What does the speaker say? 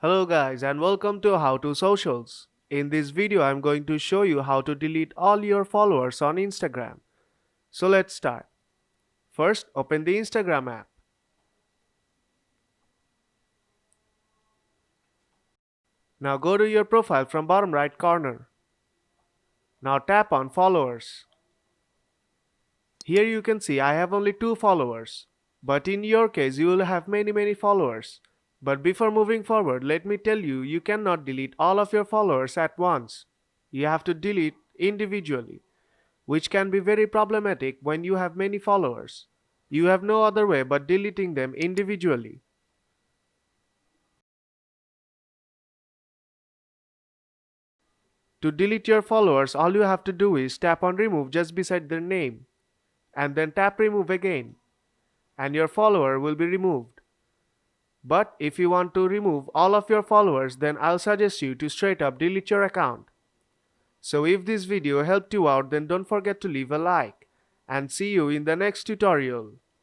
Hello guys and welcome to How to Socials. In this video I'm going to show you how to delete all your followers on Instagram. So let's start. First, open the Instagram app. Now go to your profile from bottom right corner. Now tap on followers. Here you can see I have only 2 followers. But in your case you will have many followers. But before moving forward, let me tell you, you cannot delete all of your followers at once. You have to delete individually, which can be very problematic when you have many followers. You have no other way but deleting them individually. To delete your followers, all you have to do is tap on remove just beside their name, and then tap remove again, and your follower will be removed. But if you want to remove all of your followers, then I'll suggest you to straight up delete your account. So if this video helped you out, then don't forget to leave a like, and see you in the next tutorial.